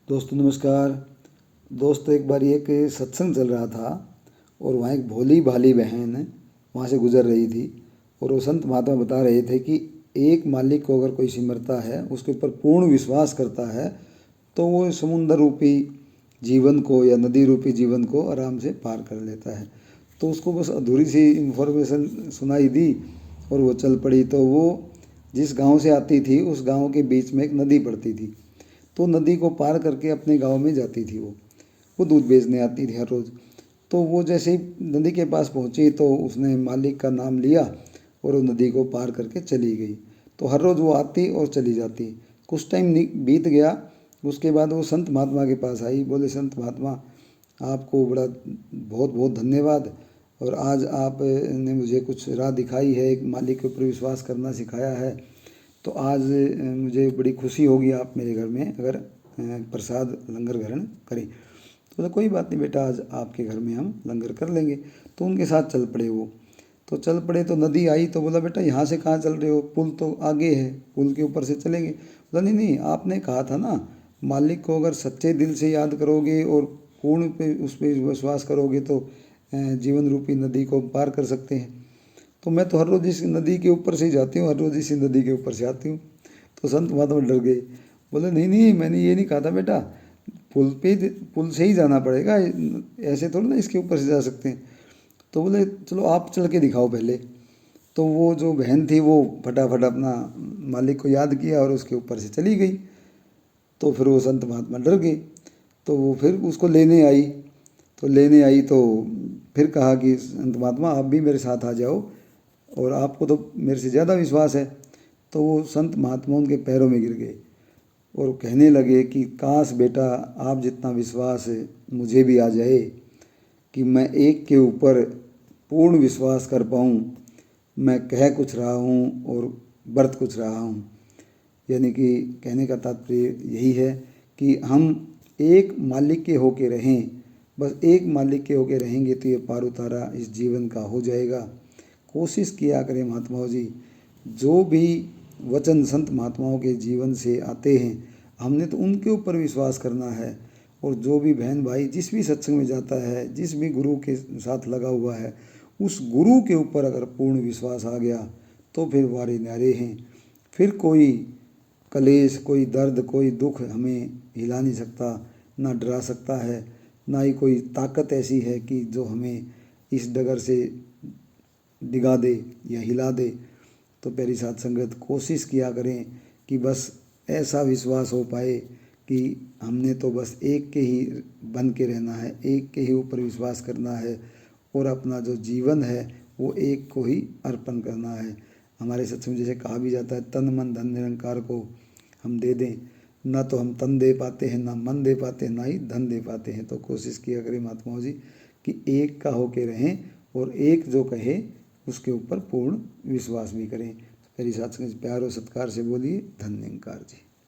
दोस्तों नमस्कार। दोस्तों एक बार एक सत्संग चल रहा था और वहाँ एक भोली भाली बहन वहाँ से गुजर रही थी और वो संत महात्मा बता रहे थे कि एक मालिक को अगर कोई सिमरता है, उसके ऊपर पूर्ण विश्वास करता है, तो वो समुद्र रूपी जीवन को या नदी रूपी जीवन को आराम से पार कर लेता है। तो उसको बस अधूरी सी इन्फॉर्मेशन सुनाई दी और वो चल पड़ी। तो वो जिस गांव से आती थी उस गांव के बीच में एक नदी पड़ती थी, तो नदी को पार करके अपने गांव में जाती थी। वो दूध बेचने आती थी हर रोज़। तो वो जैसे ही नदी के पास पहुंची तो उसने मालिक का नाम लिया और वो नदी को पार करके चली गई। तो हर रोज़ वो आती और चली जाती। कुछ टाइम बीत गया। उसके बाद वो संत महात्मा के पास आई। बोले, संत महात्मा, आपको बड़ा बहुत बहुत धन्यवाद, और आज आपने मुझे कुछ राह दिखाई है, एक मालिक के ऊपर विश्वास करना सिखाया है। तो आज मुझे बड़ी खुशी होगी आप मेरे घर में अगर प्रसाद लंगर ग्रहण करें। तो बोला, कोई बात नहीं बेटा, आज आपके घर में हम लंगर कर लेंगे। तो उनके साथ चल पड़े वो। तो चल पड़े तो नदी आई तो बोला, बेटा यहाँ से कहाँ चल रहे हो, पुल तो आगे है, पुल के ऊपर से चलेंगे। बोला, नहीं नहीं, आपने कहा था ना, मालिक को अगर सच्चे दिल से याद करोगे और पूर्ण पे उस पर विश्वास करोगे तो जीवन रूपी नदी को पार कर सकते हैं। तो मैं तो हर रोज़ इस नदी के ऊपर से ही जाती हूँ, हर रोज़ इसी नदी के ऊपर से आती हूँ। तो संत महात्मा डर गए। बोले, नहीं नहीं, मैंने ये नहीं कहा था बेटा, पुल से ही जाना पड़ेगा, ऐसे थोड़ा ना इसके ऊपर से जा सकते हैं। तो बोले, चलो आप चल के दिखाओ पहले। तो वो जो बहन थी वो फटाफट अपना मालिक को याद किया और उसके ऊपर से चली गई। तो फिर वो संत महात्मा डर गए। तो वो फिर उसको लेने आई तो फिर कहा कि संत महात्मा, आप भी मेरे साथ आ जाओ, और आपको तो मेरे से ज़्यादा विश्वास है। तो वो संत महात्मा उनके पैरों में गिर गए और कहने लगे कि काश बेटा, आप जितना विश्वास मुझे भी आ जाए कि मैं एक के ऊपर पूर्ण विश्वास कर पाऊँ। मैं कह कुछ रहा हूँ और बरत कुछ रहा हूँ। यानी कि कहने का तात्पर्य यही है कि हम एक मालिक के होके रहें। बस एक मालिक के होके रहेंगे तो ये पार उतारा इस जीवन का हो जाएगा। कोशिश किया करें महात्माओं जी, जो भी वचन संत महात्माओं के जीवन से आते हैं हमने तो उनके ऊपर विश्वास करना है। और जो भी बहन भाई जिस भी सत्संग में जाता है, जिस भी गुरु के साथ लगा हुआ है, उस गुरु के ऊपर अगर पूर्ण विश्वास आ गया तो फिर वारे न्यारे हैं। फिर कोई कलेश, कोई दर्द, कोई दुख हमें हिला नहीं सकता, ना डरा सकता है, ना ही कोई ताकत ऐसी है कि जो हमें इस डगर से डिगा दे या हिला दे। तो प्यारी साथ संगत, कोशिश किया करें कि बस ऐसा विश्वास हो पाए कि हमने तो बस एक के ही बन के रहना है, एक के ही ऊपर विश्वास करना है, और अपना जो जीवन है वो एक को ही अर्पण करना है। हमारे सत्संग जैसे कहा भी जाता है, तन मन धन निरंकार को हम दे दें। ना तो हम तन दे पाते हैं, ना मन दे पाते हैं, ना ही धन दे पाते हैं। तो कोशिश किया करें महात्माओं जी कि एक का होके रहें और एक जो कहे उसके ऊपर पूर्ण विश्वास भी करें। मेरी साथ प्यार और सत्कार से बोलिए, धन्यकार जी।